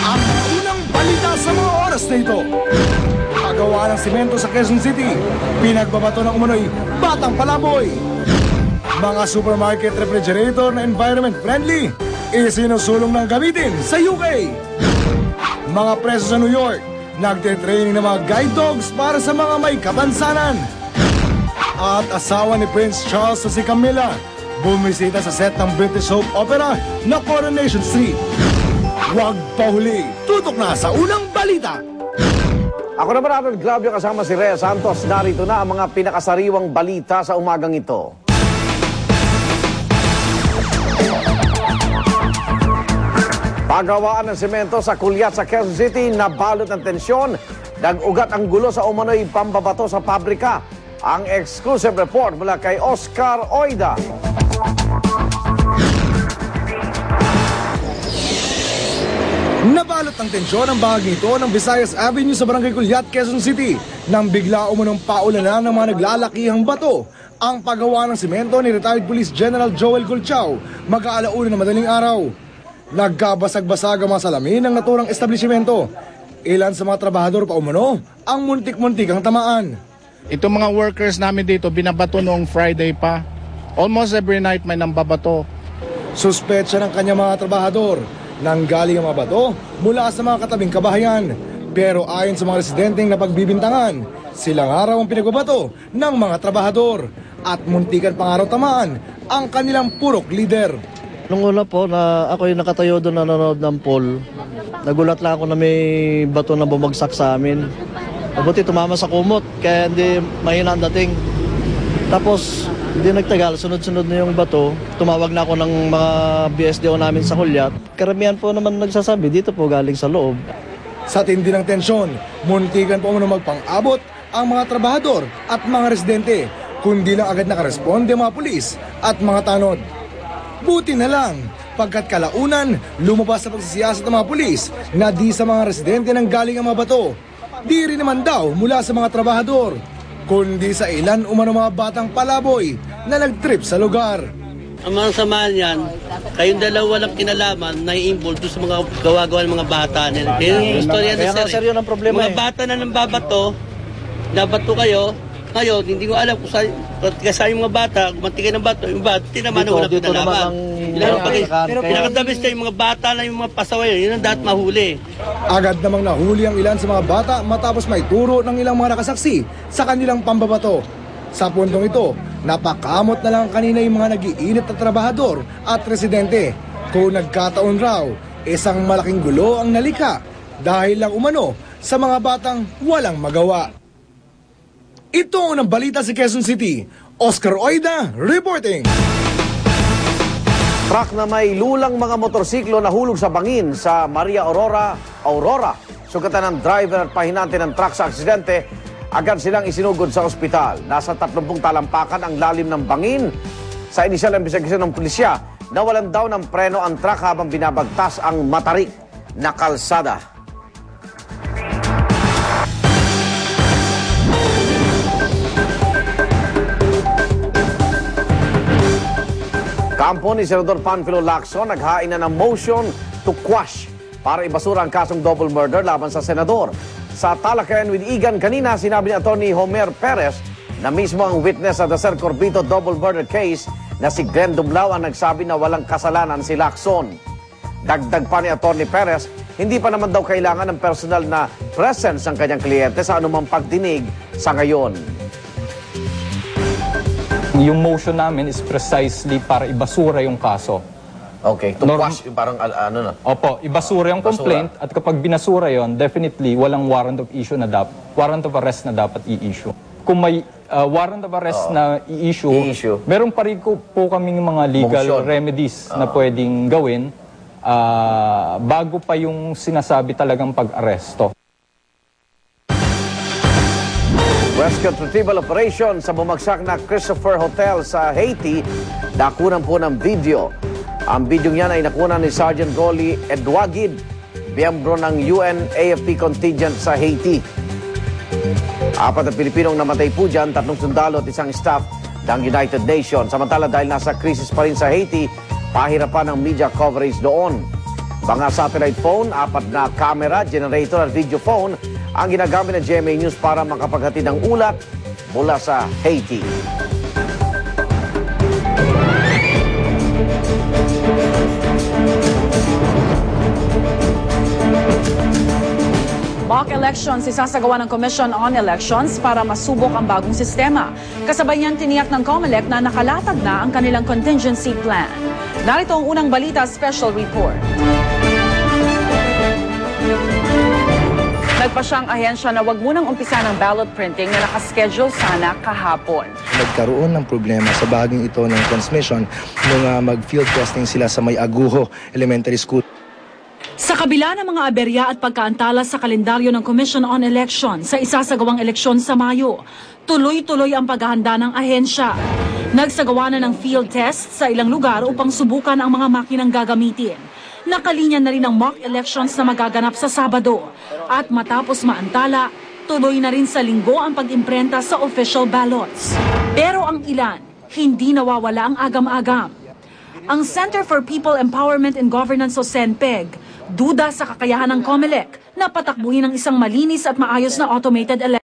Ang unang balita sa mga oras na ito. Pagawa ng simento sa Quezon City. Pinagbabato ng umano'y Batang Palaboy. Mga supermarket refrigerator na environment friendly isinusulong ng gamitin sa UK. Mga preso sa New York nagte-training ng mga guide dogs para sa mga may kapansanan. At asawa ni Prince Charles sa si Camilla bumisita sa set ng British soap opera na Coronation Street. Huwag pahuli, tutok na sa unang balita. Ako naman Arnold Glavio kasama si Rhea Santos. Narito na ang mga pinakasariwang balita sa umagang ito. Pagawaan ng semento sa Kulyat sa Quezon City nabalot ng tensyon. Nag-ugat ang gulo sa umano'y pambabato sa pabrika. Ang exclusive report mula kay Oscar Oida. Nabalot ng tensyon ang bahagi ito ng Visayas Avenue sa Barangay Kulyat, Quezon City nang bigla umunong paulanan ng mga naglalakihang bato. Ang paggawa ng semento ni retired Police General Joel Golchao mag-aalauna na madaling araw. Nagkabasag-basag ang mga salamin ng naturang establishmento. Ilan sa mga trabahador pa umano ang muntik-muntik ang tamaan. Itong mga workers namin dito binabato noong Friday pa. Almost every night may nambabato. Suspetsa ng kanyang mga trabahador nanggaling ang mga bato mula sa mga katabing kabahayan. Pero ayon sa mga residenteng napagbibintangan, silang araw ang pinagbabato ng mga trabahador at muntikan pang araw tamaan ang kanilang purok leader. Nung una po na ako yung nakatayo doon nanonood ng poll, nagulat lang ako na may bato na bumagsak sa amin. Mabuti tumama sa kumot kaya hindi mahina ang dating. Tapos hindi nagtagal, sunod-sunod na yung bato. Tumawag na ako ng mga BSDO namin sa Kulyat. Karamihan po naman nagsasabi dito po galing sa loob. Sa tindi ng tensyon, muntikan po muna magpang-abot ang mga trabahador at mga residente, kundi lang agad nakaresponde mga pulis at mga tanod. Buti na lang, pagkat kalaunan, lumabas sa pagsisiyasat ng mga pulis na di sa mga residente nang galing ang mga bato. Di rin naman daw mula sa mga trabahador, kundi sa ilan umano mga batang palaboy na nag-trip sa lugar. Ang mga samahan yan, kayong dalawa walang kinalaman na i-involve sa mga gawa-gawa ng mga bata nila. Yung istorya na sir, seryo ng problema mga bata na nang babato, nabato kayo, ngayon, hindi ko alam kung saan yung mga bata, mantigay ng bato, yung bata, tinaman na walang kinalaman. Pinakadabis na yung mga bata na yung mga pasaway, yun ang dapat mahuli. Agad namang nahuli ang ilan sa mga bata matapos may turo ng ilang mga nakasaksi sa kanilang pambabato. Sa puntong ito, napakamot na lang kanina yung mga nag-iinit na trabahador at residente. Kung nagkataon raw, isang malaking gulo ang nalika dahil lang umano sa mga batang walang magawa. Ito ang unang balita sa Quezon City. Oscar Oida reporting. Truck na may lulang mga motorsiklo nahulog sa bangin sa Maria Aurora. Sugatan ng driver at pahinante ng truck sa aksidente. Agad silang isinugod sa ospital. Nasa 30 talampakan ang lalim ng bangin. Sa inisyal na investigasyon ng pulisya, nawalan daw ng preno ang truck habang binabagtas ang matarik na kalsada. Kampo ni Senador Panfilo Lacson naghain na ng motion to quash para ibasura ang kasong double murder laban sa senador. Sa talakayan with Igan kanina, sinabi ni Atty. Homer Perez na mismo ang witness sa Ser Corbito double murder case na si Glenn Dumlao ang nagsabi na walang kasalanan si Lacson. Dagdag pa ni Atty. Perez, hindi pa naman daw kailangan ng personal na presence ng kanyang kliyente sa anumang pagdinig sa ngayon. Yung motion namin is precisely para ibasura yung kaso. Okay, to quash yung parang ano na. Opo, ibasura yung complaint at kapag binasura yon, definitely walang warrant of arrest na dapat i-issue. Kung may warrant of arrest na i-issue, meron pa rin po kaming mga legal remedies na pwedeng gawin bago pa yung sinasabi talagang pag-aresto. Rescue Retrieval Operation sa bumagsak na Christopher Hotel sa Haiti, nakunan po ng video. Ang video niyan ay nakunan ni Sergeant Rolly Edwagid, miyembro ng UNAFP contingent sa Haiti. 4 na Pilipinong namatay po dyan, 3 sundalo at isang staff ng United Nations. Samantala dahil nasa krisis pa rin sa Haiti, pahirapan ang media coverage doon. Mga satellite phone, 4 na camera, generator at video phone ang ginagamit ng GMA News para makapaghatid ng ulat mula sa Haiti. Mock elections isasagawa ng Commission on Elections para masubok ang bagong sistema. Kasabay niyan tiniyak ng COMELEC na nakalatag na ang kanilang contingency plan. Narito ang unang balita special report. Nagpa siyang ahensya na wag munang umpisa ng ballot printing na nakaschedule sana kahapon. Nagkaroon ng problema sa bahaging ito ng transmission nung mag-field testing sila sa May Aguho Elementary School. Sa kabila ng mga aberya at pagkaantala sa kalendaryo ng Commission on Elections sa isasagawang eleksyon sa Mayo, tuloy-tuloy ang paghahanda ng ahensya. Nagsagawa na ng field test sa ilang lugar upang subukan ang mga makinang gagamitin. Nakalinya na rin ang mock elections na magaganap sa Sabado. At matapos maantala, tuloy na rin sa Linggo ang pag-imprenta sa official ballots. Pero ang ilan, hindi nawawala ang agam-agam. Ang Center for People Empowerment and Governance o CENPEG, duda sa kakayahan ng COMELEC na patakbuhin ang isang malinis at maayos na automated election.